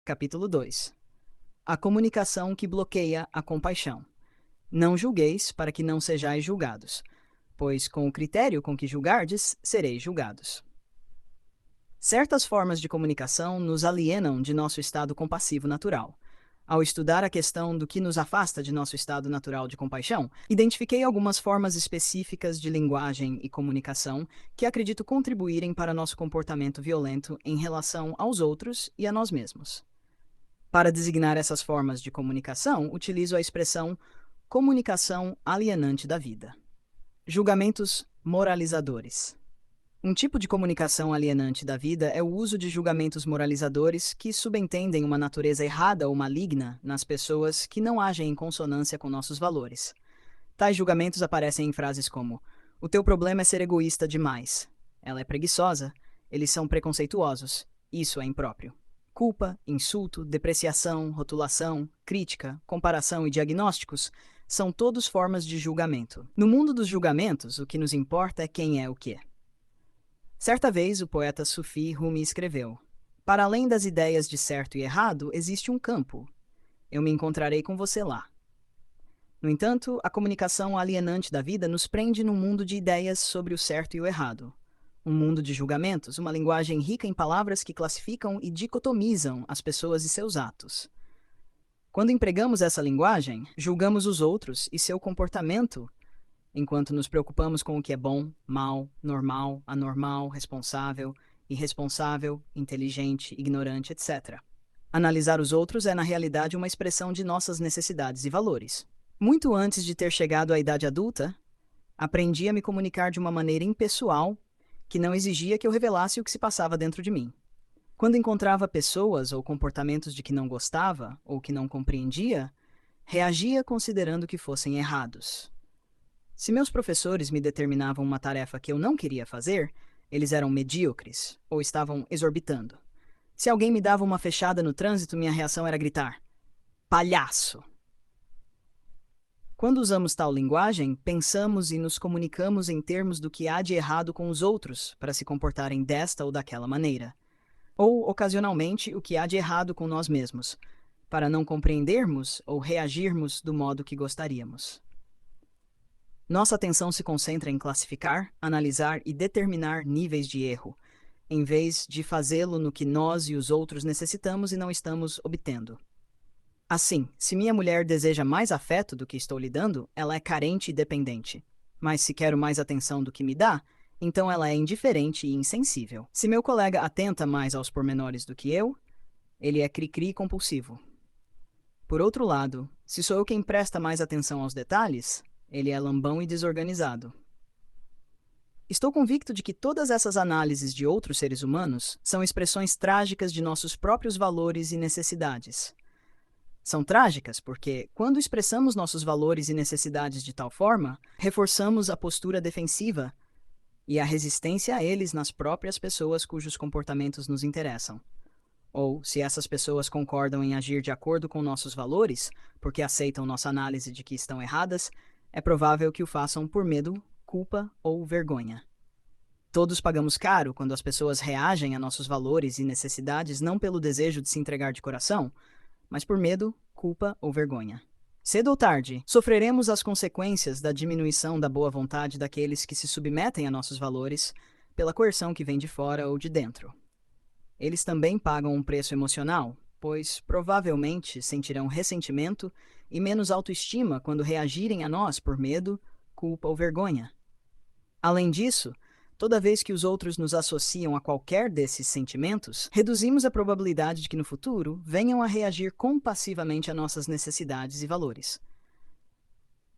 Capítulo 2. A comunicação que bloqueia a compaixão. Não julgueis, para que não sejais julgados, pois com o critério com que julgardes, sereis julgados. Certas formas de comunicação nos alienam de nosso estado compassivo natural. Ao estudar a questão do que nos afasta de nosso estado natural de compaixão, identifiquei algumas formas específicas de linguagem e comunicação que acredito contribuírem para nosso comportamento violento em relação aos outros e a nós mesmos. Para designar essas formas de comunicação, utilizo a expressão comunicação alienante da vida. Julgamentos moralizadores. Um tipo de comunicação alienante da vida é o uso de julgamentos moralizadores que subentendem uma natureza errada ou maligna nas pessoas que não agem em consonância com nossos valores. Tais julgamentos aparecem em frases como: "O teu problema é ser egoísta demais", "Ela é preguiçosa", "Eles são preconceituosos", "Isso é impróprio". Culpa, insulto, depreciação, rotulação, crítica, comparação e diagnósticos são todos formas de julgamento. No mundo dos julgamentos, o que nos importa é quem é o quê. Certa vez, o poeta Sufi Rumi escreveu: "Para além das ideias de certo e errado, existe um campo. Eu me encontrarei com você lá." No entanto, a comunicação alienante da vida nos prende num mundo de ideias sobre o certo e o errado. Um mundo de julgamentos, uma linguagem rica em palavras que classificam e dicotomizam as pessoas e seus atos. Quando empregamos essa linguagem, julgamos os outros e seu comportamento, enquanto nos preocupamos com o que é bom, mal, normal, anormal, responsável, irresponsável, inteligente, ignorante, etc. Analisar os outros é, na realidade, uma expressão de nossas necessidades e valores. Muito antes de ter chegado à idade adulta, aprendi a me comunicar de uma maneira impessoal que não exigia que eu revelasse o que se passava dentro de mim. Quando encontrava pessoas ou comportamentos de que não gostava ou que não compreendia, reagia considerando que fossem errados. Se meus professores me determinavam uma tarefa que eu não queria fazer, eles eram medíocres ou estavam exorbitando. Se alguém me dava uma fechada no trânsito, minha reação era gritar: "Palhaço!" Quando usamos tal linguagem, pensamos e nos comunicamos em termos do que há de errado com os outros para se comportarem desta ou daquela maneira. Ou, ocasionalmente, o que há de errado com nós mesmos, para não compreendermos ou reagirmos do modo que gostaríamos. Nossa atenção se concentra em classificar, analisar e determinar níveis de erro, em vez de fazê-lo no que nós e os outros necessitamos e não estamos obtendo. Assim, se minha mulher deseja mais afeto do que estou lhe dando, ela é carente e dependente. Mas se quero mais atenção do que me dá, então ela é indiferente e insensível. Se meu colega atenta mais aos pormenores do que eu, ele é cri-cri compulsivo. Por outro lado, se sou eu quem presta mais atenção aos detalhes, ele é lambão e desorganizado. Estou convicto de que todas essas análises de outros seres humanos são expressões trágicas de nossos próprios valores e necessidades. São trágicas porque, quando expressamos nossos valores e necessidades de tal forma, reforçamos a postura defensiva e a resistência a eles nas próprias pessoas cujos comportamentos nos interessam. Ou, se essas pessoas concordam em agir de acordo com nossos valores, porque aceitam nossa análise de que estão erradas, é provável que o façam por medo, culpa ou vergonha. Todos pagamos caro quando as pessoas reagem a nossos valores e necessidades não pelo desejo de se entregar de coração, mas por medo, culpa ou vergonha. Cedo ou tarde, sofreremos as consequências da diminuição da boa vontade daqueles que se submetem a nossos valores pela coerção que vem de fora ou de dentro. Eles também pagam um preço emocional, pois provavelmente sentirão ressentimento e menos autoestima quando reagirem a nós por medo, culpa ou vergonha. Além disso, toda vez que os outros nos associam a qualquer desses sentimentos, reduzimos a probabilidade de que no futuro venham a reagir compassivamente a nossas necessidades e valores.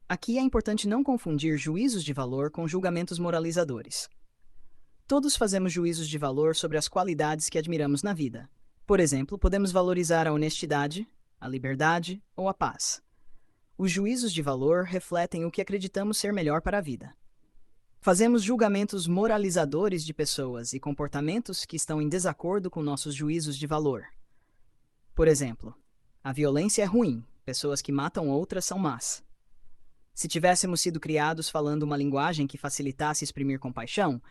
Aqui é importante não confundir juízos de valor com julgamentos moralizadores. Todos fazemos juízos de valor sobre as qualidades que admiramos na vida. Por exemplo, podemos valorizar a honestidade, a liberdade ou a paz. Os juízos de valor refletem o que acreditamos ser melhor para a vida. Fazemos julgamentos moralizadores de pessoas e comportamentos que estão em desacordo com nossos juízos de valor. Por exemplo, a violência é ruim, pessoas que matam outras são más. Se tivéssemos sido criados falando uma linguagem que facilitasse exprimir compaixão,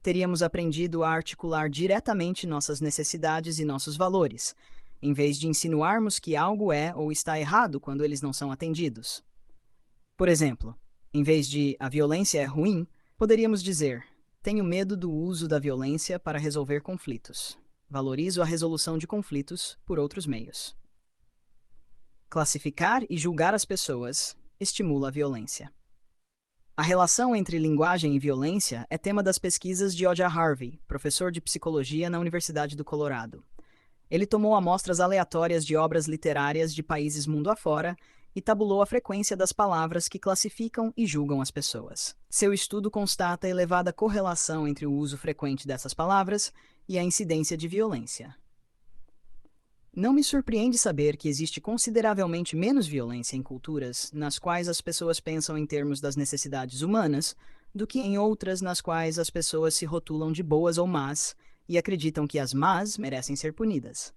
teríamos aprendido a articular diretamente nossas necessidades e nossos valores, em vez de insinuarmos que algo é ou está errado quando eles não são atendidos. Por exemplo, em vez de "a violência é ruim", poderíamos dizer: "tenho medo do uso da violência para resolver conflitos. Valorizo a resolução de conflitos por outros meios." Classificar e julgar as pessoas estimula a violência. A relação entre linguagem e violência é tema das pesquisas de O.J. Harvey, professor de psicologia na Universidade do Colorado. Ele tomou amostras aleatórias de obras literárias de países mundo afora e tabulou a frequência das palavras que classificam e julgam as pessoas. Seu estudo constata a elevada correlação entre o uso frequente dessas palavras e a incidência de violência. Não me surpreende saber que existe consideravelmente menos violência em culturas nas quais as pessoas pensam em termos das necessidades humanas do que em outras nas quais as pessoas se rotulam de boas ou más e acreditam que as más merecem ser punidas.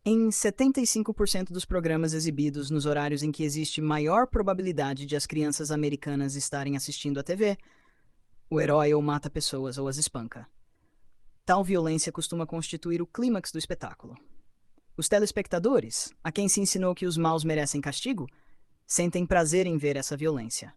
Em 75% dos programas exibidos nos horários em que existe maior probabilidade de as crianças americanas estarem assistindo à TV, o herói ou mata pessoas ou as espanca. Tal violência costuma constituir o clímax do espetáculo. Os telespectadores, a quem se ensinou que os maus merecem castigo, sentem prazer em ver essa violência.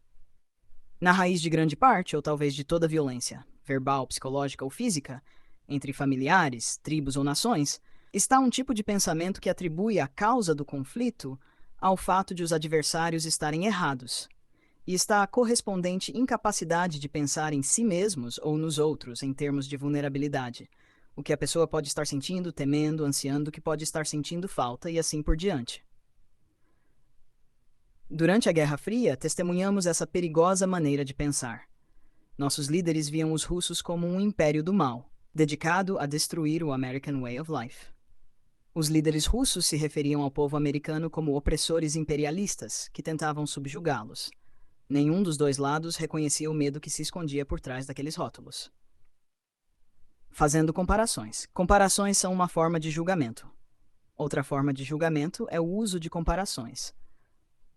Na raiz de grande parte, ou talvez de toda violência, verbal, psicológica ou física, entre familiares, tribos ou nações, está um tipo de pensamento que atribui a causa do conflito ao fato de os adversários estarem errados, e está a correspondente incapacidade de pensar em si mesmos ou nos outros em termos de vulnerabilidade, o que a pessoa pode estar sentindo, temendo, ansiando, que pode estar sentindo falta e assim por diante. Durante a Guerra Fria, testemunhamos essa perigosa maneira de pensar. Nossos líderes viam os russos como um império do mal, dedicado a destruir o American Way of Life. Os líderes russos se referiam ao povo americano como opressores imperialistas que tentavam subjugá-los. Nenhum dos dois lados reconhecia o medo que se escondia por trás daqueles rótulos. Fazendo comparações. Comparações são uma forma de julgamento. Outra forma de julgamento é o uso de comparações.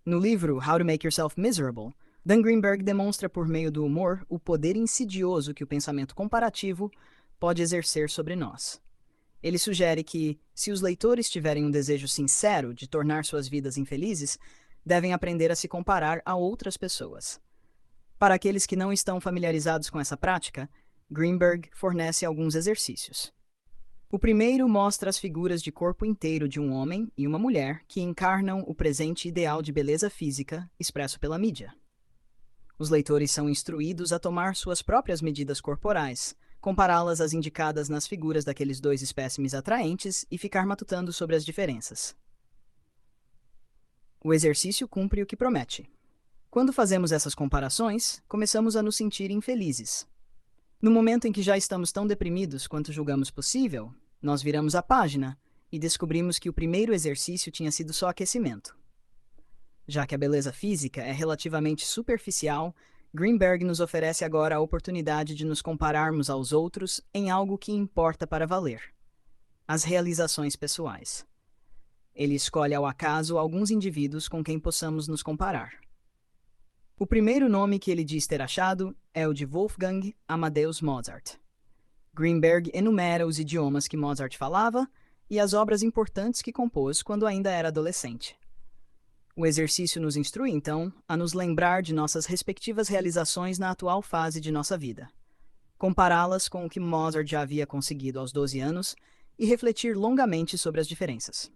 No livro How to Make Yourself Miserable, Dan Greenberg demonstra por meio do humor o poder insidioso que o pensamento comparativo pode exercer sobre nós. Ele sugere que, se os leitores tiverem um desejo sincero de tornar suas vidas infelizes, devem aprender a se comparar a outras pessoas. Para aqueles que não estão familiarizados com essa prática, Greenberg fornece alguns exercícios. O primeiro mostra as figuras de corpo inteiro de um homem e uma mulher que encarnam o presente ideal de beleza física expresso pela mídia. Os leitores são instruídos a tomar suas próprias medidas corporais, compará-las às indicadas nas figuras daqueles dois espécimes atraentes e ficar matutando sobre as diferenças. O exercício cumpre o que promete. Quando fazemos essas comparações, começamos a nos sentir infelizes. No momento em que já estamos tão deprimidos quanto julgamos possível, nós viramos a página e descobrimos que o primeiro exercício tinha sido só aquecimento. Já que a beleza física é relativamente superficial, Greenberg nos oferece agora a oportunidade de nos compararmos aos outros em algo que importa para valer: as realizações pessoais. Ele escolhe ao acaso alguns indivíduos com quem possamos nos comparar. O primeiro nome que ele diz ter achado é o de Wolfgang Amadeus Mozart. Greenberg enumera os idiomas que Mozart falava e as obras importantes que compôs quando ainda era adolescente. O exercício nos instrui, então, a nos lembrar de nossas respectivas realizações na atual fase de nossa vida, compará-las com o que Mozart já havia conseguido aos 12 anos e refletir longamente sobre as diferenças.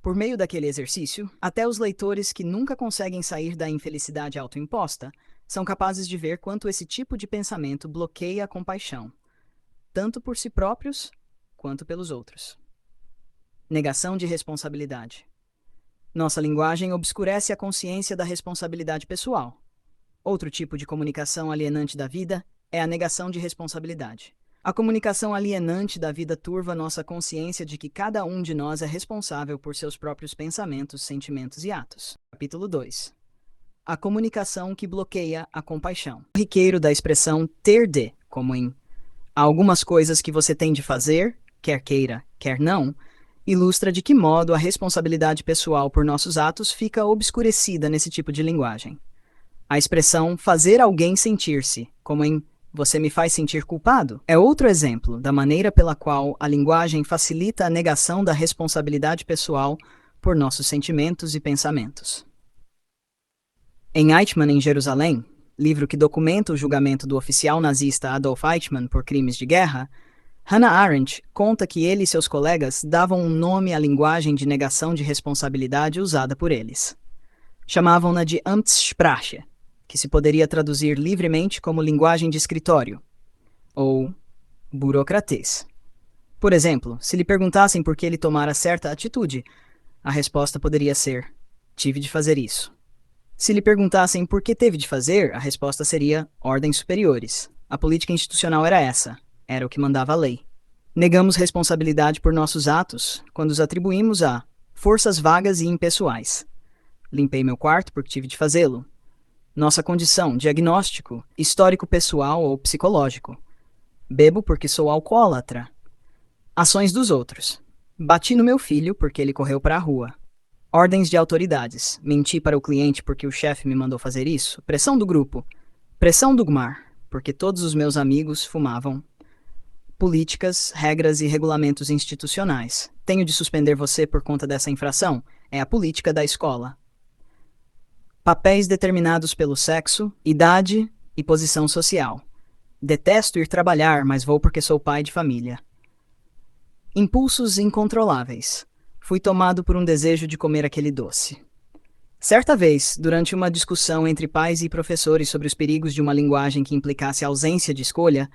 Por meio daquele exercício, até os leitores que nunca conseguem sair da infelicidade autoimposta são capazes de ver quanto esse tipo de pensamento bloqueia a compaixão, tanto por si próprios quanto pelos outros. Negação de responsabilidade. Nossa linguagem obscurece a consciência da responsabilidade pessoal. Outro tipo de comunicação alienante da vida é a negação de responsabilidade. A comunicação alienante da vida turva nossa consciência de que cada um de nós é responsável por seus próprios pensamentos, sentimentos e atos. Capítulo 2. A comunicação que bloqueia a compaixão. O riqueiro da expressão ter de, como em "há algumas coisas que você tem de fazer, quer queira, quer não", ilustra de que modo a responsabilidade pessoal por nossos atos fica obscurecida nesse tipo de linguagem. A expressão fazer alguém sentir-se, como em Você me faz sentir culpado. É outro exemplo da maneira pela qual a linguagem facilita a negação da responsabilidade pessoal por nossos sentimentos e pensamentos. Em Eichmann em Jerusalém, livro que documenta o julgamento do oficial nazista Adolf Eichmann por crimes de guerra, Hannah Arendt conta que ele e seus colegas davam um nome à linguagem de negação de responsabilidade usada por eles. Chamavam-na de Amtssprache, que se poderia traduzir livremente como linguagem de escritório, ou burocratês. Por exemplo, se lhe perguntassem por que ele tomara certa atitude, a resposta poderia ser: tive de fazer isso. Se lhe perguntassem por que teve de fazer, a resposta seria: ordens superiores. A política institucional era essa, era o que mandava a lei. Negamos responsabilidade por nossos atos quando os atribuímos a forças vagas e impessoais. Limpei meu quarto porque tive de fazê-lo. Nossa condição, diagnóstico, histórico pessoal ou psicológico. Bebo porque sou alcoólatra. Ações dos outros. Bati no meu filho porque ele correu para a rua. Ordens de autoridades. Menti para o cliente porque o chefe me mandou fazer isso. Pressão do grupo. Pressão do Gmar, porque todos os meus amigos fumavam. Políticas, regras e regulamentos institucionais. Tenho de suspender você por conta dessa infração. É a política da escola. Papéis determinados pelo sexo, idade e posição social. Detesto ir trabalhar, mas vou porque sou pai de família. Impulsos incontroláveis. Fui tomado por um desejo de comer aquele doce. Certa vez, durante uma discussão entre pais e professores sobre os perigos de uma linguagem que implicasse ausência de escolha,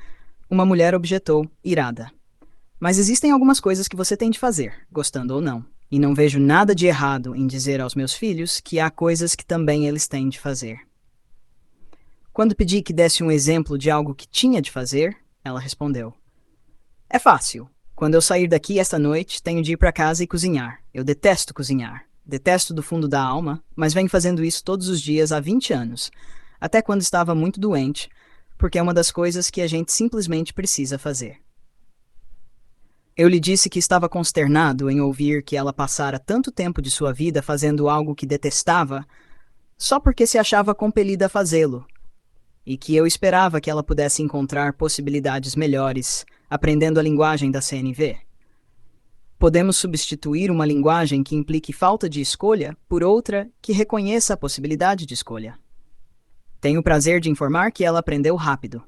uma mulher objetou, irada. Mas existem algumas coisas que você tem de fazer, gostando ou não. E não vejo nada de errado em dizer aos meus filhos que há coisas que também eles têm de fazer. Quando pedi que desse um exemplo de algo que tinha de fazer, ela respondeu: é fácil. Quando eu sair daqui esta noite, tenho de ir para casa e cozinhar. Eu detesto cozinhar. Detesto do fundo da alma, mas venho fazendo isso todos os dias há 20 anos. Até quando estava muito doente, porque é uma das coisas que a gente simplesmente precisa fazer. Eu lhe disse que estava consternado em ouvir que ela passara tanto tempo de sua vida fazendo algo que detestava, só porque se achava compelida a fazê-lo, e que eu esperava que ela pudesse encontrar possibilidades melhores, aprendendo a linguagem da CNV. Podemos substituir uma linguagem que implique falta de escolha por outra que reconheça a possibilidade de escolha. Tenho o prazer de informar que ela aprendeu rápido.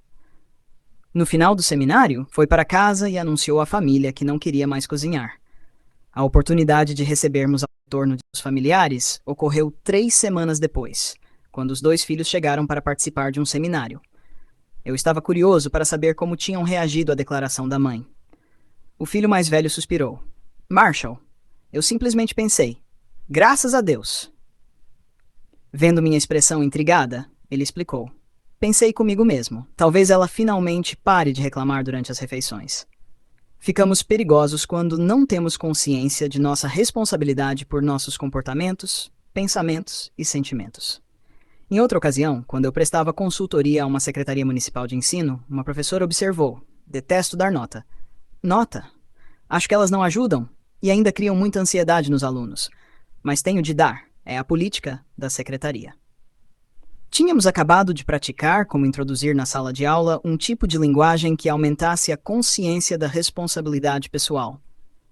No final do seminário, foi para casa e anunciou à família que não queria mais cozinhar. A oportunidade de recebermos ao retorno dos familiares ocorreu 3 semanas depois, quando os 2 filhos chegaram para participar de um seminário. Eu estava curioso para saber como tinham reagido à declaração da mãe. O filho mais velho suspirou. Marshall, eu simplesmente pensei, graças a Deus. Vendo minha expressão intrigada, ele explicou. Pensei comigo mesmo, talvez ela finalmente pare de reclamar durante as refeições. Ficamos perigosos quando não temos consciência de nossa responsabilidade por nossos comportamentos, pensamentos e sentimentos. Em outra ocasião, quando eu prestava consultoria a uma secretaria municipal de ensino, uma professora observou: detesto dar nota. Nota? Acho que elas não ajudam e ainda criam muita ansiedade nos alunos. Mas tenho de dar, é a política da secretaria. Tínhamos acabado de praticar como introduzir na sala de aula um tipo de linguagem que aumentasse a consciência da responsabilidade pessoal.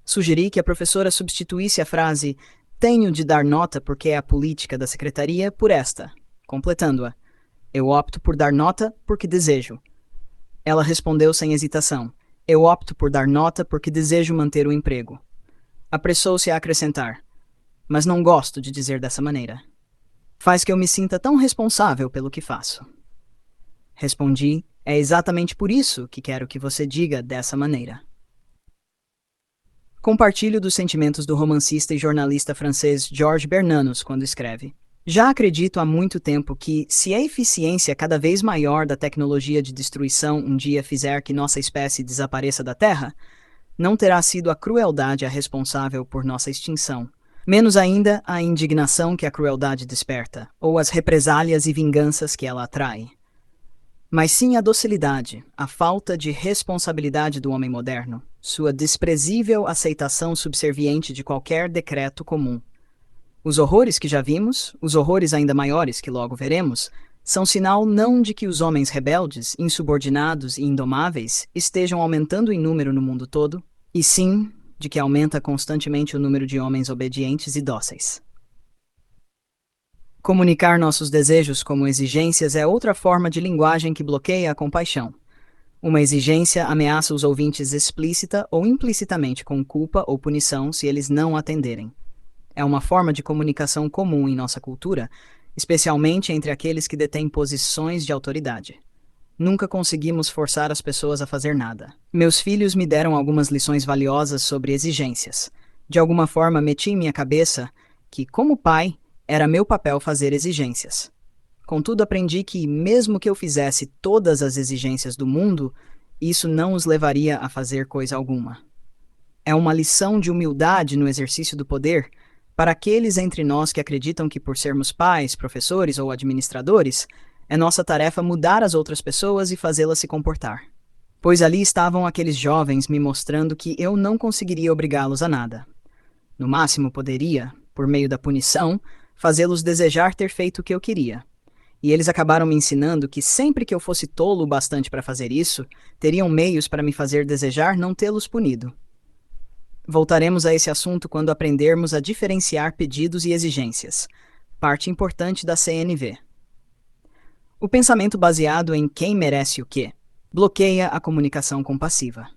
Sugeri que a professora substituísse a frase "tenho de dar nota porque é a política da secretaria" por esta, completando-a: eu opto por dar nota porque desejo. Ela respondeu sem hesitação: eu opto por dar nota porque desejo manter o emprego. Apressou-se a acrescentar: mas não gosto de dizer dessa maneira. Faz que eu me sinta tão responsável pelo que faço. Respondi: é exatamente por isso que quero que você diga dessa maneira. Compartilho dos sentimentos do romancista e jornalista francês Georges Bernanos quando escreve: já acredito há muito tempo que, se a eficiência cada vez maior da tecnologia de destruição um dia fizer que nossa espécie desapareça da Terra, não terá sido a crueldade a responsável por nossa extinção. Menos ainda a indignação que a crueldade desperta, ou as represálias e vinganças que ela atrai. Mas sim a docilidade, a falta de responsabilidade do homem moderno, sua desprezível aceitação subserviente de qualquer decreto comum. Os horrores que já vimos, os horrores ainda maiores que logo veremos, são sinal não de que os homens rebeldes, insubordinados e indomáveis estejam aumentando em número no mundo todo, e sim de que aumenta constantemente o número de homens obedientes e dóceis. Comunicar nossos desejos como exigências é outra forma de linguagem que bloqueia a compaixão. Uma exigência ameaça os ouvintes explícita ou implicitamente com culpa ou punição se eles não atenderem. É uma forma de comunicação comum em nossa cultura, especialmente entre aqueles que detêm posições de autoridade. Nunca conseguimos forçar as pessoas a fazer nada. Meus filhos me deram algumas lições valiosas sobre exigências. De alguma forma, meti em minha cabeça que, como pai, era meu papel fazer exigências. Contudo, aprendi que, mesmo que eu fizesse todas as exigências do mundo, isso não os levaria a fazer coisa alguma. É uma lição de humildade no exercício do poder para aqueles entre nós que acreditam que, por sermos pais, professores ou administradores, é nossa tarefa mudar as outras pessoas e fazê-las se comportar. Pois ali estavam aqueles jovens me mostrando que eu não conseguiria obrigá-los a nada. No máximo, poderia, por meio da punição, fazê-los desejar ter feito o que eu queria. E eles acabaram me ensinando que sempre que eu fosse tolo o bastante para fazer isso, teriam meios para me fazer desejar não tê-los punido. Voltaremos a esse assunto quando aprendermos a diferenciar pedidos e exigências, parte importante da CNV. O pensamento baseado em quem merece o quê bloqueia a comunicação compassiva.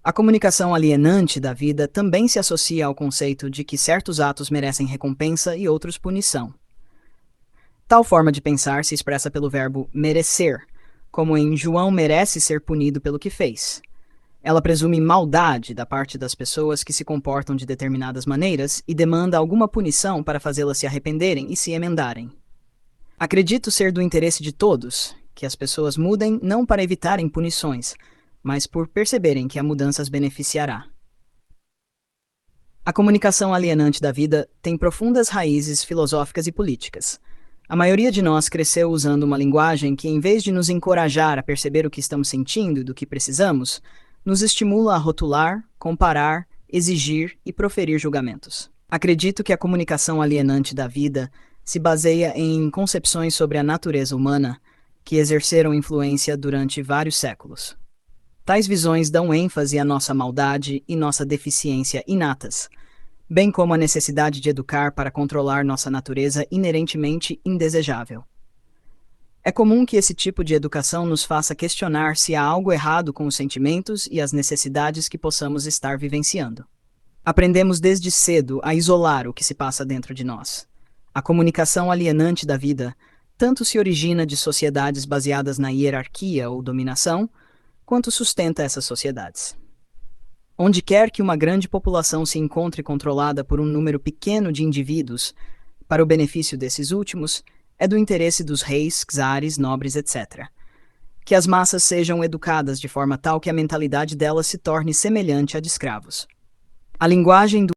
A comunicação alienante da vida também se associa ao conceito de que certos atos merecem recompensa e outros punição. Tal forma de pensar se expressa pelo verbo merecer, como em João merece ser punido pelo que fez. Ela presume maldade da parte das pessoas que se comportam de determinadas maneiras e demanda alguma punição para fazê-las se arrependerem e se emendarem. Acredito ser do interesse de todos que as pessoas mudem não para evitarem punições, mas por perceberem que a mudança as beneficiará. A comunicação alienante da vida tem profundas raízes filosóficas e políticas. A maioria de nós cresceu usando uma linguagem que, em vez de nos encorajar a perceber o que estamos sentindo e do que precisamos, nos estimula a rotular, comparar, exigir e proferir julgamentos. Acredito que a comunicação alienante da vida se baseia em concepções sobre a natureza humana que exerceram influência durante vários séculos. Tais visões dão ênfase à nossa maldade e nossa deficiência inatas, bem como a necessidade de educar para controlar nossa natureza inerentemente indesejável. É comum que esse tipo de educação nos faça questionar se há algo errado com os sentimentos e as necessidades que possamos estar vivenciando. Aprendemos desde cedo a isolar o que se passa dentro de nós. A comunicação alienante da vida tanto se origina de sociedades baseadas na hierarquia ou dominação, quanto sustenta essas sociedades. Onde quer que uma grande população se encontre controlada por um número pequeno de indivíduos, para o benefício desses últimos, é do interesse dos reis, czares, nobres, etc. Que as massas sejam educadas de forma tal que a mentalidade delas se torne semelhante à de escravos. A linguagem do